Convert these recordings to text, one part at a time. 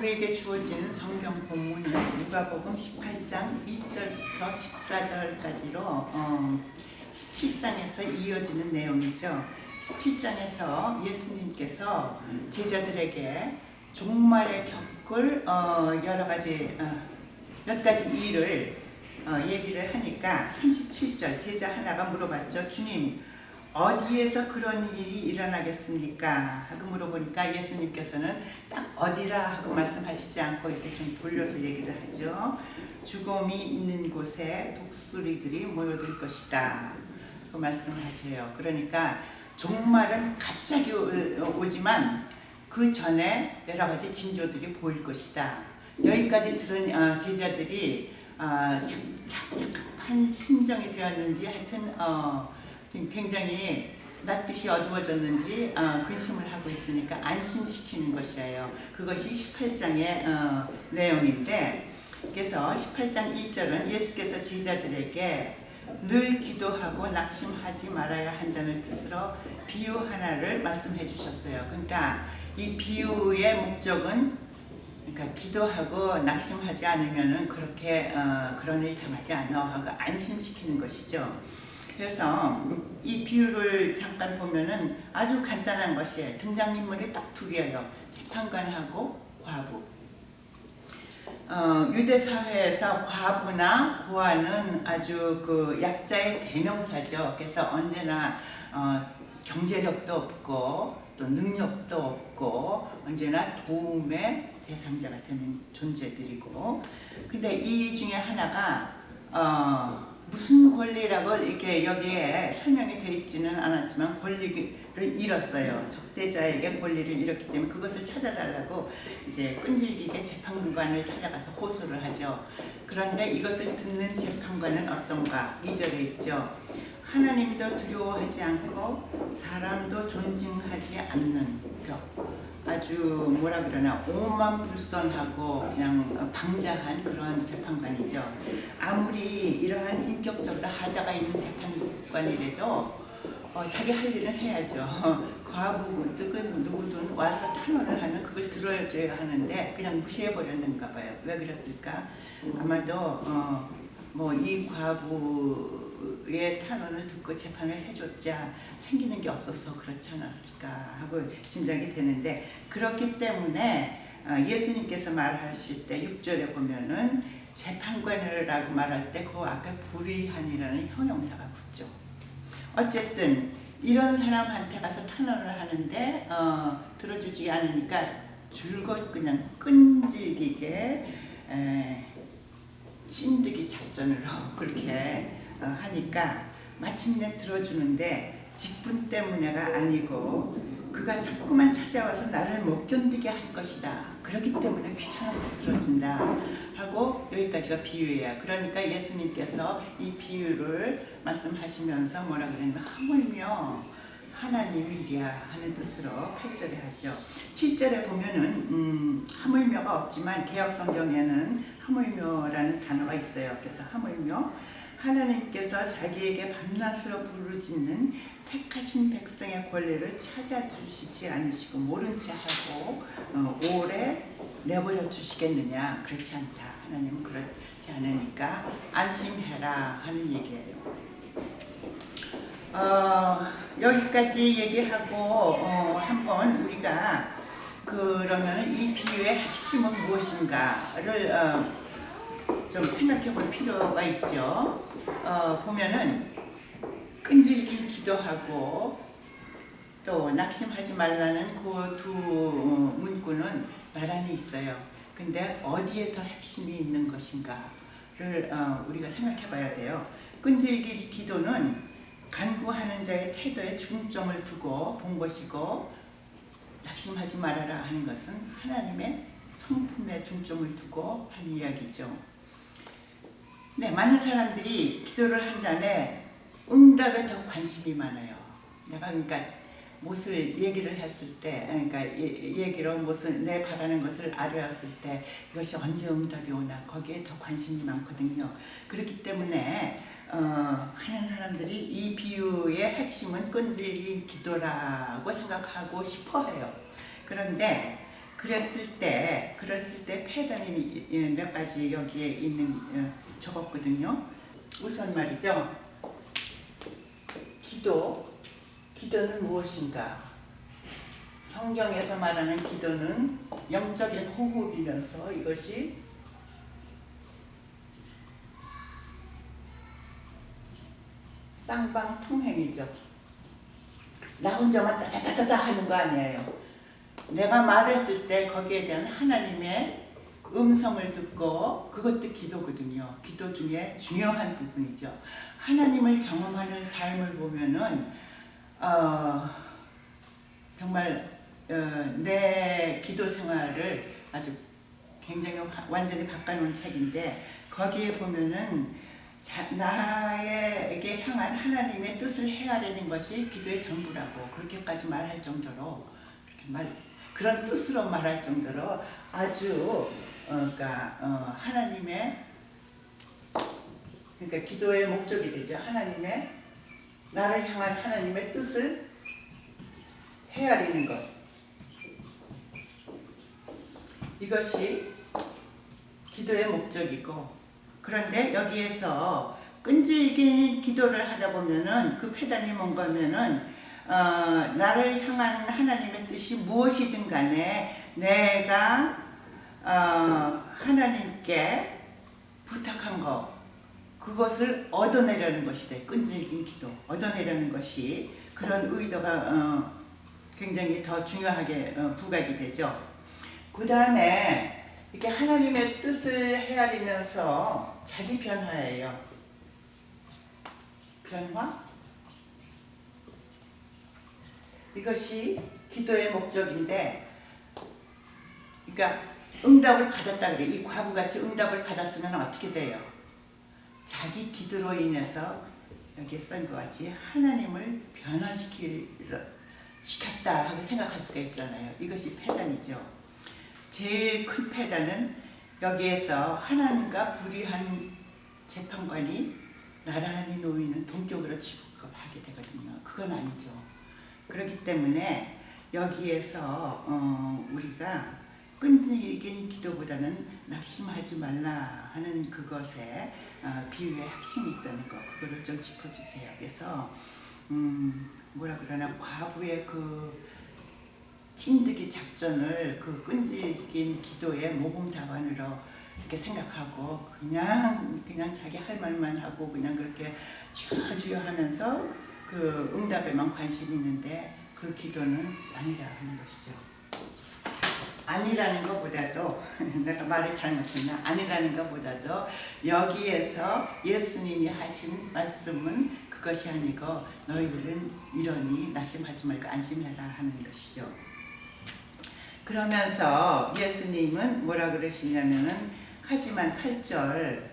우리에게 주어진 성경 본문은 누가복음 18장 1절부터 14절까지로 17장에서 이어지는 내용이죠. 17장에서 예수님께서 제자들에게 종말에 겪을 여러 가지 몇 가지 일을 얘기를 하니까 37절 제자 하나가 물어봤죠. 주님, 어디에서 그런 일이 일어나겠습니까? 하고 물어보니까 예수님께서는 딱 어디라 하고 말씀하시지 않고 이렇게 좀 돌려서 얘기를 하죠. 죽음이 있는 곳에 독수리들이 모여들 것이다 그 말씀하셔요. 그러니까 종말은 갑자기 오지만 그 전에 여러 가지 징조들이 보일 것이다. 여기까지 들은 제자들이 착잡한 심정이 되었는지 하여튼 굉장히 낯빛이 어두워졌는지 근심을 하고 있으니까 안심시키는 것이에요. 그것이 18장의 내용인데, 그래서 18장 1절은 예수께서 제자들에게 늘 기도하고 낙심하지 말아야 한다는 뜻으로 비유 하나를 말씀해 주셨어요. 그러니까 이 비유의 목적은 그러니까 기도하고 낙심하지 않으면은 그렇게 그런 일 당하지 않아 하고 안심시키는 것이죠. 그래서 이 비유를 잠깐 보면은 아주 간단한 것이에요. 등장인물이 딱 둘이에요. 재판관하고 과부. 유대 사회에서 과부나 고아는 아주 그 약자의 대명사죠. 그래서 언제나 경제력도 없고 또 능력도 없고 언제나 도움의 대상자가 되는 존재들이고, 근데 이 중에 하나가 무슨 권리라고 이렇게 여기에 설명이 되어 있지는 않았지만 권리를 잃었어요. 적대자에게 권리를 잃었기 때문에 그것을 찾아달라고 이제 끈질기게 재판관을 찾아가서 호소를 하죠. 그런데 이것을 듣는 재판관은 어떤가? 2절에 있죠. 하나님도 두려워하지 않고 사람도 존중하지 않는 아주 뭐라 그러나 오만불선하고 그냥 방자한 그런 재판관이죠. 아무리 이러한 인격적으로 하자가 있는 재판관이라도 자기 할 일은 해야죠. 과부든 누구든 와서 탄원을 하면 그걸 들어줘야 하는데 그냥 무시해버렸는가 봐요. 왜 그랬을까? 아마도 뭐 이 과부의 탄원을 듣고 재판을 해줬자 생기는 게 없어서 그렇지 않았을까 하고 짐작이 되는데, 그렇기 때문에 예수님께서 말하실 때 6절에 보면은 재판관이라고 말할 때 그 앞에 불의한이라는 형용사가 붙죠. 어쨌든 이런 사람한테 가서 탄원을 하는데 들어주지 않으니까 줄곧 그냥 끈질기게 찐득이 작전으로 그렇게 하니까 마침내 들어주는데 직분 때문에가 아니고 그가 자꾸만 찾아와서 나를 못 견디게 할 것이다. 그렇기 때문에 귀찮아서 들어준다 하고 여기까지가 비유예요. 그러니까 예수님께서 이 비유를 말씀하시면서 뭐라 그랬냐면 하물며 하나님이랴 하는 뜻으로 8절에 하죠. 7절에 보면은 하물며가 없지만 개역성경에는 하물며라는 단어가 있어요. 그래서 하물며 하나님께서 자기에게 밤낮으로 부르짖는 택하신 백성의 권리를 찾아주시지 않으시고 모른 채 하고 오래 내버려 주시겠느냐? 그렇지 않다. 하나님은 그렇지 않으니까 안심해라 하는 얘기예요. 여기까지 얘기하고 한번 우리가 그러면 이 비유의 핵심은 무엇인가를 좀 생각해 볼 필요가 있죠. 보면은 끈질긴 기도하고 또 낙심하지 말라는 그 두 문구는 나란히 있어요. 근데 어디에 더 핵심이 있는 것인가를 우리가 생각해 봐야 돼요. 끈질긴 기도는 간구하는 자의 태도에 중점을 두고 본 것이고, 낙심하지 말아라 하는 것은 하나님의 성품에 중점을 두고 한 이야기죠. 네, 많은 사람들이 기도를 한 다음에 응답에 더 관심이 많아요. 내가 그러니까 무엇을 얘기를 했을 때, 그러니까 얘기로 무슨 내 바라는 것을 아뢰었을 때 이것이 언제 응답이 오나 거기에 더 관심이 많거든요. 그렇기 때문에 하는 사람들이 이 비유의 핵심은 끈질긴 기도라고 생각하고 싶어해요. 그런데 그랬을 때 패단이 몇 가지 여기에 있는 적었거든요. 우선 말이죠. 기도는 무엇인가? 성경에서 말하는 기도는 영적인 호흡이면서 이것이 쌍방통행이죠. 나 혼자만 따다다다다 하는 거 아니에요. 내가 말했을 때 거기에 대한 하나님의 음성을 듣고 그것도 기도거든요. 기도 중에 중요한 부분이죠. 하나님을 경험하는 삶을 보면은 정말 내 기도 생활을 아주 굉장히 완전히 바꿔놓은 책인데 거기에 보면은 나에게 향한 하나님의 뜻을 헤아리는 것이 기도의 전부라고 그렇게까지 말할 정도로 그런 뜻으로 말할 정도로 아주 하나님의 그러니까 기도의 목적이 되죠. 나를 향한 하나님의 뜻을 헤아리는 것. 이것이 기도의 목적이고 그런데 여기에서 끈질긴 기도를 하다 보면은 그 패단이 뭔가 하면은 나를 향한 하나님의 뜻이 무엇이든 간에 내가 하나님께 부탁한 거 그것을 얻어내려는 것이 돼. 끈질긴 기도 얻어내려는 것이 그런 의도가 굉장히 더 중요하게 부각이 되죠. 그 다음에 이렇게 하나님의 뜻을 헤아리면서 자기 변화예요. 변화? 이것이 기도의 목적인데, 그러니까 응답을 받았다 그래. 이 과부같이 응답을 받았으면 어떻게 돼요? 자기 기도로 인해서 여기에 쓴 것 같이 하나님을 변화시켰다 하고 생각할 수가 있잖아요. 이것이 패단이죠. 제일 큰 패단은 여기에서 하나님과 불의한 재판관이 나란히 놓이는 동격으로 취급하게 되거든요. 그건 아니죠. 그렇기 때문에 여기에서 우리가 끈질긴 기도보다는 낙심하지 말라 하는 그것에 비유의 핵심이 있다는 거, 그거를 좀 짚어주세요. 그래서 뭐라 그러나 과부의 그 찐득이 작전을 그 끈질긴 기도의 모범답안으로 이렇게 생각하고 그냥 자기 할 말만 하고 그냥 그렇게 주여주여 하면서 그 응답에만 관심이 있는데 그 기도는 아니라 하는 것이죠. 아니라는 것보다도 내가 말을 잘못했나? 아니라는 것보다도 여기에서 예수님이 하신 말씀은 그것이 아니고 너희들은 이러니 낙심하지 말고 안심해라 하는 것이죠. 그러면서 예수님은 뭐라 그러시냐면은 하지만 8절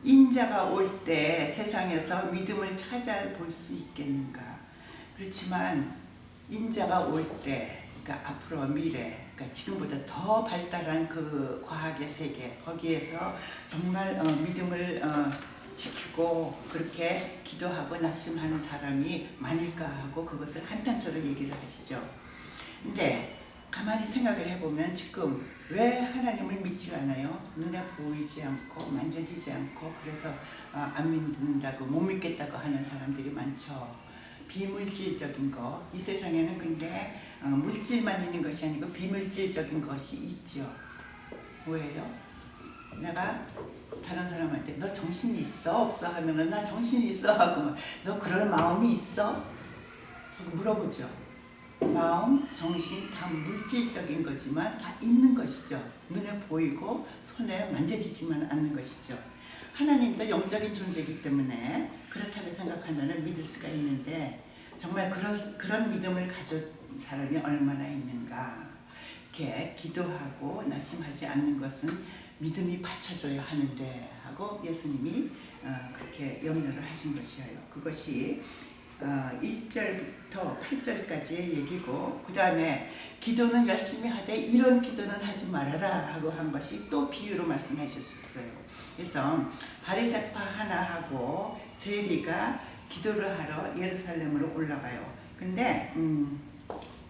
인자가 올 때 세상에서 믿음을 찾아볼 수 있겠는가. 그렇지만 인자가 올 때 그러니까 앞으로 미래 그러니까 지금보다 더 발달한 그 과학의 세계 거기에서 정말 믿음을 지키고 그렇게 기도하고 낙심하는 사람이 많을까 하고 그것을 한탄처럼 얘기를 하시죠. 근데 가만히 생각을 해보면 지금 왜 하나님을 믿지 않아요? 눈에 보이지 않고 만져지지 않고 그래서 안 믿는다고 못 믿겠다고 하는 사람들이 많죠. 비물질적인 거, 이 세상에는 근데 물질만 있는 것이 아니고 비물질적인 것이 있죠. 뭐예요? 내가 다른 사람한테 너 정신 있어? 없어? 하면은 나 정신 있어 하고 너 그럴 마음이 있어? 물어보죠. 마음, 정신 다 물질적인 거지만 다 있는 것이죠. 눈에 보이고 손에 만져지지만 않는 것이죠. 하나님도 영적인 존재이기 때문에 그렇다고 생각하면 믿을 수가 있는데 정말 그런 믿음을 가진 사람이 얼마나 있는가. 이렇게 기도하고 낙심하지 않는 것은 믿음이 받쳐줘야 하는데 하고 예수님이 그렇게 염려를 하신 것이에요. 그것이 1절부터 8절까지의 얘기고 그 다음에 기도는 열심히 하되 이런 기도는 하지 말아라 하고 한 것이 또 비유로 말씀하셨어요. 그래서 바리새파 하나하고 세리가 기도를 하러 예루살렘으로 올라가요. 근데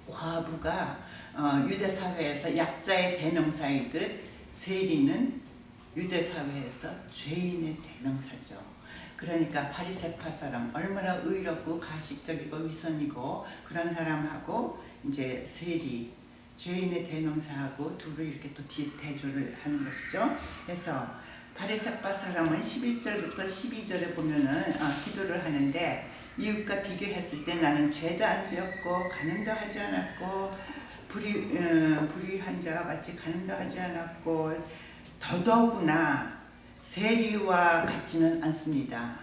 과부가 유대 사회에서 약자의 대명사이듯 세리는 유대 사회에서 죄인의 대명사죠. 그러니까 바리새파 사람 얼마나 의롭고 가식적이고 위선이고 그런 사람하고 이제 세리 죄인의 대명사하고 둘을 이렇게 또 대조를 하는 것이죠. 그래서 바리새파 사람은 11절부터 12절에 보면은 기도를 하는데 이웃과 비교했을 때 나는 죄도 안 지었고 간음도 하지 않았고 불의한 자와 같이 간음도 하지 않았고 더더구나 세리와 같지는 않습니다.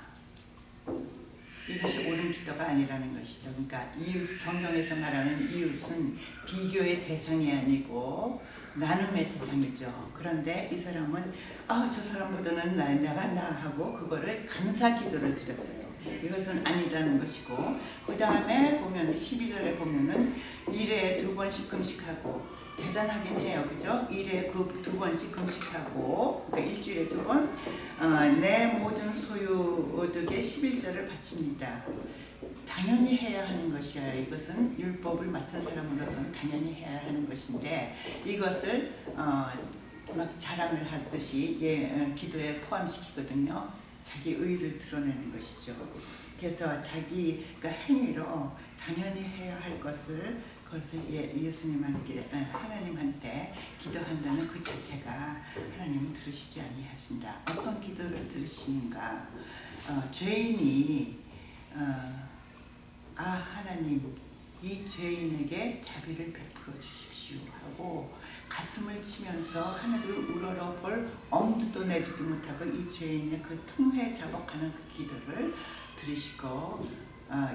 이것이 옳은 기도가 아니라는 것이죠. 그러니까 이웃, 성경에서 말하는 이웃은 비교의 대상이 아니고 나눔의 대상이죠. 그런데 이 사람은 저 사람보다는 내가 나 하고 그거를 감사 기도를 드렸어요. 이것은 아니라는 것이고, 그 다음에 보면 12절에 보면은 일에 2번씩 금식하고 대단하긴 해요. 그죠? 일에 그 2번씩 금식하고, 그러니까 일주일에 2번, 내 모든 소유득의 11절을 바칩니다. 당연히 해야 하는 것이야. 이것은 율법을 맡은 사람으로서는 당연히 해야 하는 것인데, 이것을 막 자랑을 하듯이 기도에 포함시키거든요. 자기 의를 드러내는 것이죠. 그래서 자기가 행위로 당연히 해야 할 것을 그것을 예수님한테 하나님한테 기도한다는 그 자체가 하나님은 들으시지 아니하신다. 어떤 기도를 들으시는가? 죄인이 하나님 이 죄인에게 자비를 베풀어 주십시오 하고 가슴을 치면서 하늘을 우러러볼 엄두도 내지도 못하고 이 죄인의 그 통회 작업하는 그 기도를 들으시고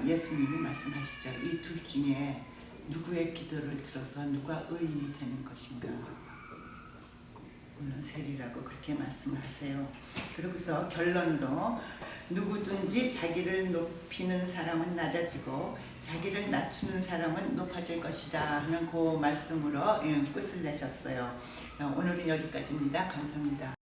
예수님이 말씀하시죠. 이 둘 중에 누구의 기도를 들어서 누가 의인이 되는 것인가? 물론 세리라고 그렇게 말씀하세요. 그러고서 결론도 누구든지 자기를 높이는 사람은 낮아지고 자기를 낮추는 사람은 높아질 것이다 하는 그 말씀으로 끝을 내셨어요. 오늘은 여기까지입니다. 감사합니다.